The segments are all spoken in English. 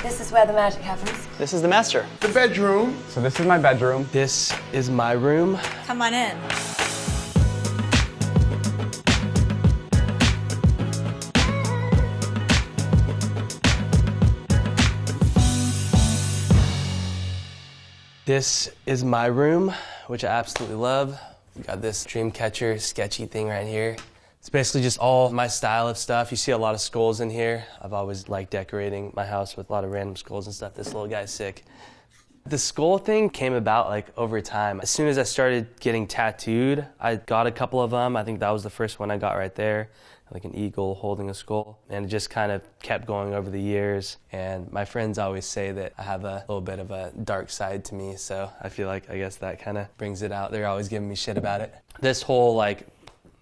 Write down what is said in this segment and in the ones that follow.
This is where the magic happens. This is the master. The bedroom. So this is my bedroom. This is my room. Come on in. This is my room, which I absolutely love. We got this dream catcher sketchy thing right here. It's basically just all my style of stuff. You see a lot of skulls in here. I've always liked decorating my house with a lot of random skulls and stuff. This little guy's sick. The skull thing came about like over time. As soon as I started getting tattooed, I got a couple of them. I think that was the first one I got right there, like an eagle holding a skull. And it just kind of kept going over the years. And my friends always say that I have a little bit of a dark side to me, so I feel like I guess that kind of brings it out. They're always giving me shit about it. This whole like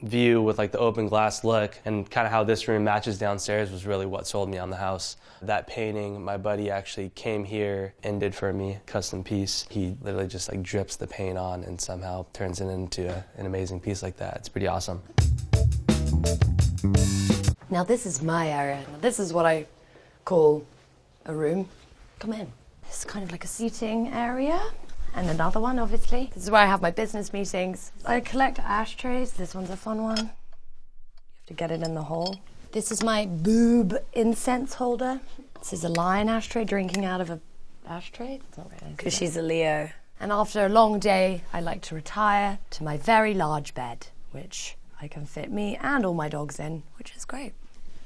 view with like the open glass look and kind of how this room matches downstairs was really what sold me on the house. That painting, my buddy actually came here and did for me, custom piece. He literally just like drips the paint on and somehow turns it into an amazing piece like that. It's pretty awesome. Now this is my area. Now, this is what I call a room. Come in. This is kind of like a seating area. And another one, obviously. This is where I have my business meetings. I collect ashtrays. This one's a fun one. You have to get it in the hole. This is my boob incense holder. This is a lion ashtray drinking out of a ashtray. It's not really. Because she's a Leo. And after a long day, I like to retire to my very large bed, which I can fit me and all my dogs in, which is great.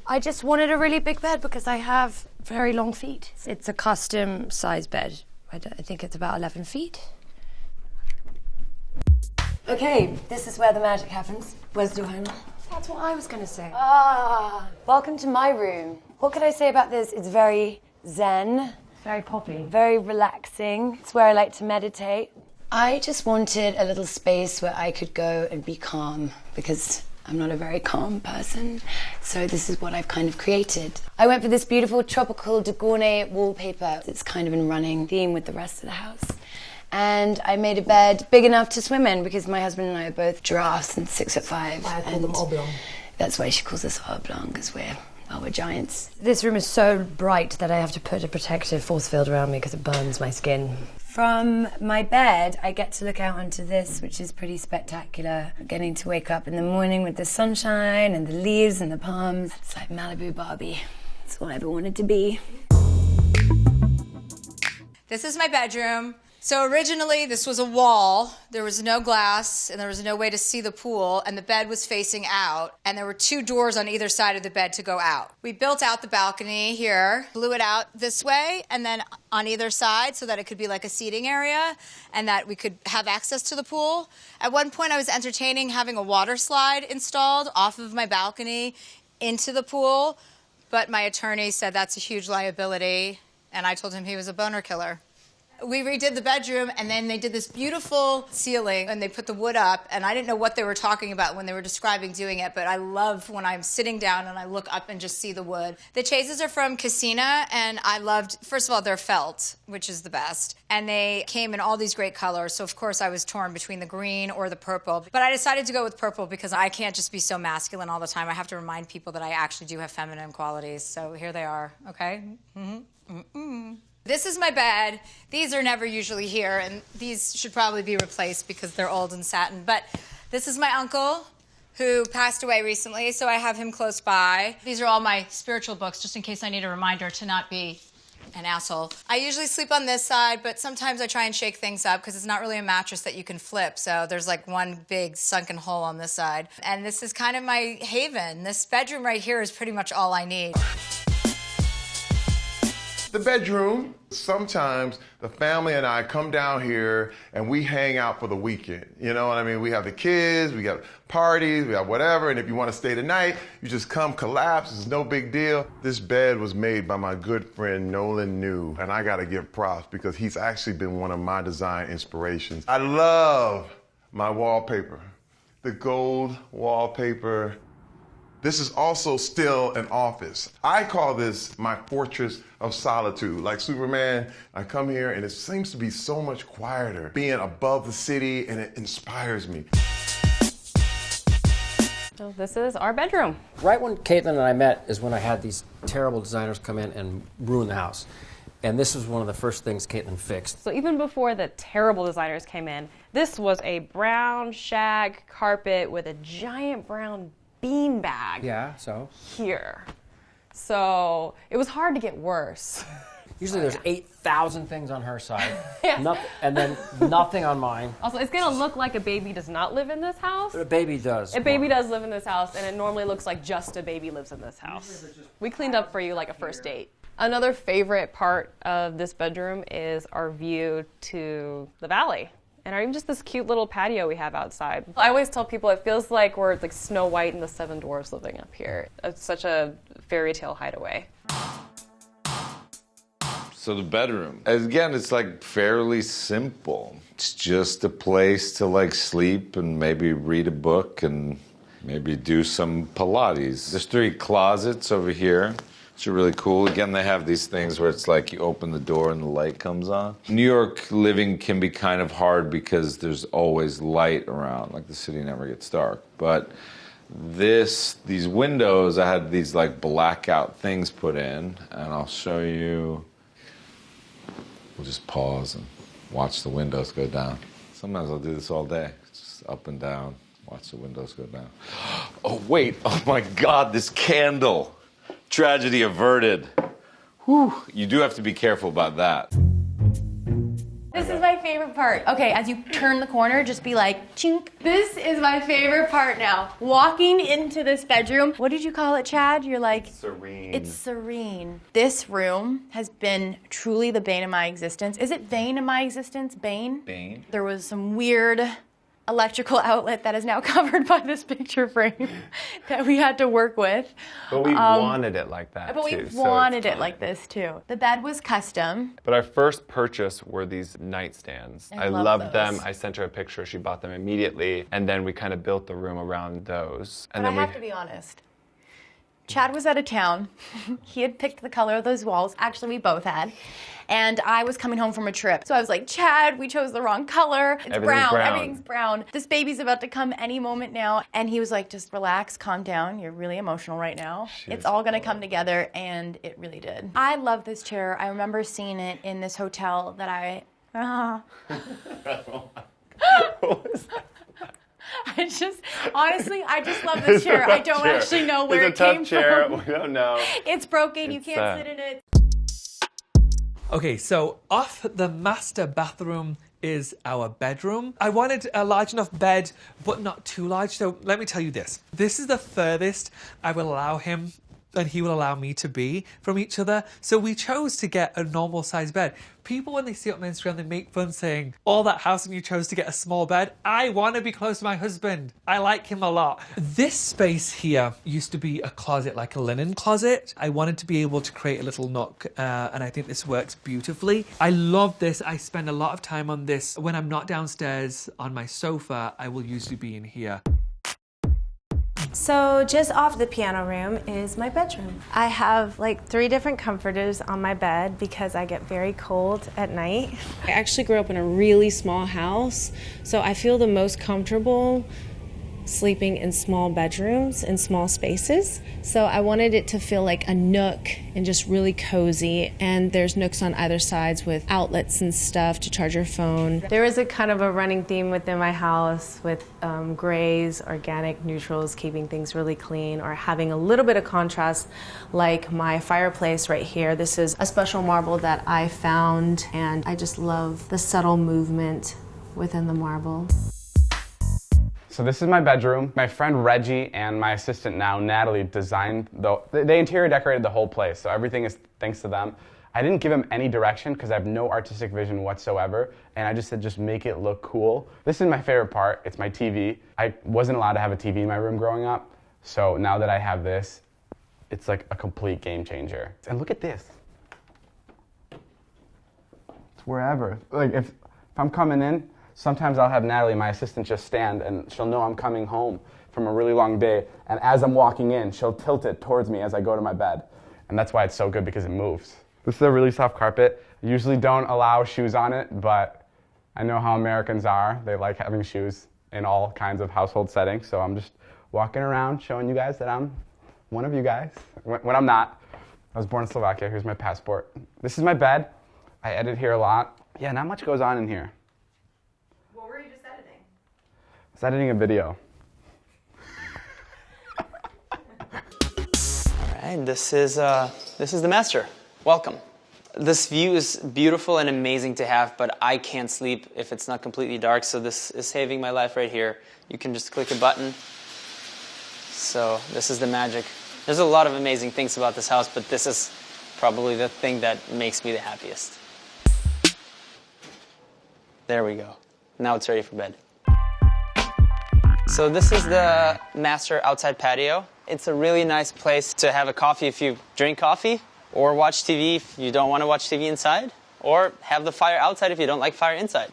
I just wanted a really big bed because I have very long feet. It's a custom size bed. I think it's about 11 feet. Okay, this is where the magic happens. Where's the door? That's what I was going to say. Welcome to my room. What could I say about this? It's very zen. Very poppy. Very relaxing. It's where I like to meditate. I just wanted a little space where I could go and be calm because I'm not a very calm person, so this is what I've kind of created. I went for this beautiful tropical de Gournay wallpaper. It's kind of in running theme with the rest of the house. And I made a bed big enough to swim in because my husband and I are both giraffes and 6'5". I call them oblong. That's why she calls us oblong, because we're giants. This room is so bright that I have to put a protective force field around me because it burns my skin. From my bed, I get to look out onto this, which is pretty spectacular. Getting to wake up in the morning with the sunshine and the leaves and the palms. It's like Malibu Barbie. It's all I ever wanted to be. This is my bedroom. So originally this was a wall. There was no glass and there was no way to see the pool, and the bed was facing out, and there were 2 doors on either side of the bed to go out. We built out the balcony here, blew it out this way and then on either side so that it could be like a seating area and that we could have access to the pool. At one point I was entertaining having a water slide installed off of my balcony into the pool, but my attorney said that's a huge liability, and I told him he was a boner killer. We redid the bedroom, and then they did this beautiful ceiling, and they put the wood up, and I didn't know what they were talking about when they were describing doing it, but I love when I'm sitting down and I look up and just see the wood. The chases are from Casina, and I loved, first of all, they're felt, which is the best, and they came in all these great colors, so of course I was torn between the green or the purple, but I decided to go with purple because I can't just be so masculine all the time. I have to remind people that I actually do have feminine qualities, so here they are, okay? This is my bed. These are never usually here, and these should probably be replaced because they're old and satin. But this is my uncle, who passed away recently, so I have him close by. These are all my spiritual books, just in case I need a reminder to not be an asshole. I usually sleep on this side, but sometimes I try and shake things up because it's not really a mattress that you can flip, so there's like one big sunken hole on this side. And this is kind of my haven. This bedroom right here is pretty much all I need. The bedroom. Sometimes the family and I come down here and we hang out for the weekend. You know what I mean? We have the kids, we got parties, we have whatever, and if you want to stay the night, you just come collapse. It's no big deal. This bed was made by my good friend Nolan New, and I got to give props because he's actually been one of my design inspirations. I love my wallpaper, the gold wallpaper. This is also still an office. I call this my fortress of solitude. Like Superman, I come here and it seems to be so much quieter, being above the city, and it inspires me. So this is our bedroom. Right when Caitlin and I met is when I had these terrible designers come in and ruin the house. And this was one of the first things Caitlin fixed. So even before the terrible designers came in, this was a brown shag carpet with a giant brown bean bag. Yeah, so? Here. So it was hard to get worse. Usually there's 8,000 things on her side, Yeah. and then nothing on mine. Also, it's gonna look like a baby does not live in this house. But a baby does. A baby does live in this house, and it normally looks like just a baby lives in this house. We cleaned up for you like a first date. Another favorite part of this bedroom is our view to the valley. And even just this cute little patio we have outside. I always tell people it feels like we're like Snow White and the Seven Dwarfs living up here. It's such a fairy tale hideaway. So the bedroom, again, it's like fairly simple. It's just a place to like sleep and maybe read a book and maybe do some Pilates. There's 3 closets over here. Which are really cool. Again, they have these things where it's like you open the door and the light comes on. New York living can be kind of hard because there's always light around, like the city never gets dark. But these windows, I had these like blackout things put in, and I'll show you. We'll just pause and watch the windows go down. Sometimes I'll do this all day, just up and down, watch the windows go down. Oh wait, oh my God, this candle. Tragedy averted. Whew. You do have to be careful about that. This is my favorite part. Okay, as you turn the corner, just be like, chink. This is my favorite part now. Walking into this bedroom. What did you call it, Chad? You're like... Serene. It's serene. This room has been truly the bane of my existence. Is it bane of my existence? Bane? Bane. There was some weird electrical outlet that is now covered by this picture frame that we had to work with. But we wanted it like that, But we too, so wanted it's it like this, too. The bed was custom. But our first purchase were these nightstands. I love loved those. them. I sent her a picture. She bought them immediately. And then we kind of built the room around those. And But then I have to be honest. Chad was out of town. He had picked the color of those walls. Actually, we both had. And I was coming home from a trip. So I was like, Chad, we chose the wrong color. It's brown. Everything's brown. This baby's about to come any moment now. And he was like, just relax, calm down. You're really emotional right now. It's all gonna come together, and it really did. I love this chair. I remember seeing it in this hotel that I honestly, I just love this chair. I don't actually know where it came It's a tough chair. from. We don't know. It's broken. You can't sit in it. Okay, so off the master bathroom is our bedroom. I wanted a large enough bed, but not too large. So let me tell you this. This is the furthest I will allow him and he will allow me to be from each other. So we chose to get a normal size bed. People, when they see it on Instagram, they make fun saying, all that house and you chose to get a small bed. I want to be close to my husband. I like him a lot. This space here used to be a closet, like a linen closet. I wanted to be able to create a little nook, and I think this works beautifully. I love this. I spend a lot of time on this. When I'm not downstairs on my sofa, I will usually be in here. So just off the piano room is my bedroom. I have like 3 different comforters on my bed because I get very cold at night. I actually grew up in a really small house, so I feel the most comfortable sleeping in small bedrooms and small spaces. So I wanted it to feel like a nook and just really cozy. And there's nooks on either sides with outlets and stuff to charge your phone. There is a kind of a running theme within my house with grays, organic neutrals, keeping things really clean, or having a little bit of contrast, like my fireplace right here. This is a special marble that I found, and I just love the subtle movement within the marble. So this is my bedroom. My friend Reggie and my assistant now, Natalie, designed they interior decorated the whole place, so everything is thanks to them. I didn't give them any direction because I have no artistic vision whatsoever, and I just said just make it look cool. This is my favorite part. It's my TV. I wasn't allowed to have a TV in my room growing up, so now that I have this, it's like a complete game changer. And look at this. It's wherever. Like if I'm coming in, sometimes I'll have Natalie, my assistant, just stand, and she'll know I'm coming home from a really long day, and as I'm walking in, she'll tilt it towards me as I go to my bed. And that's why it's so good, because it moves. This is a really soft carpet. I usually don't allow shoes on it, but I know how Americans are. They like having shoes in all kinds of household settings, so I'm just walking around showing you guys that I'm one of you guys, when I'm not. I was born in Slovakia. Here's my passport. This is my bed. I edit here a lot. Yeah, not much goes on in here. What were you just editing? I was editing a video. All right, this is the master. Welcome. This view is beautiful and amazing to have, but I can't sleep if it's not completely dark, so this is saving my life right here. You can just click a button. So this is the magic. There's a lot of amazing things about this house, but this is probably the thing that makes me the happiest. There we go. Now it's ready for bed. So this is the master outside patio. It's a really nice place to have a coffee if you drink coffee, or watch TV if you don't want to watch TV inside, or have the fire outside if you don't like fire inside.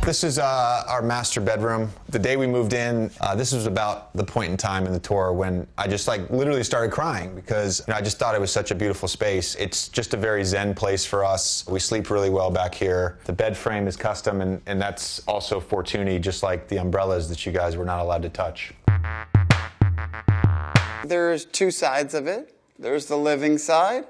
This is our master bedroom. The day we moved in, this was about the point in time in the tour when I just literally started crying because I just thought it was such a beautiful space. It's just a very zen place for us. We sleep really well back here. The bed frame is custom, and that's also Fortuny, just like the umbrellas that you guys were not allowed to touch. There's two sides of it. There's the living side,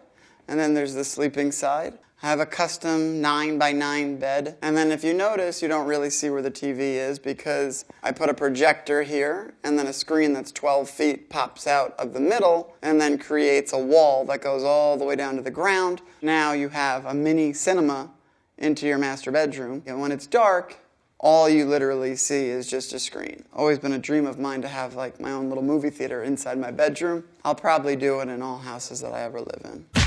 and then there's the sleeping side. I have a custom 9x9 bed. And then if you notice, you don't really see where the TV is because I put a projector here and then a screen that's 12 feet pops out of the middle and then creates a wall that goes all the way down to the ground. Now you have a mini cinema into your master bedroom. And when it's dark, all you literally see is just a screen. Always been a dream of mine to have my own little movie theater inside my bedroom. I'll probably do it in all houses that I ever live in.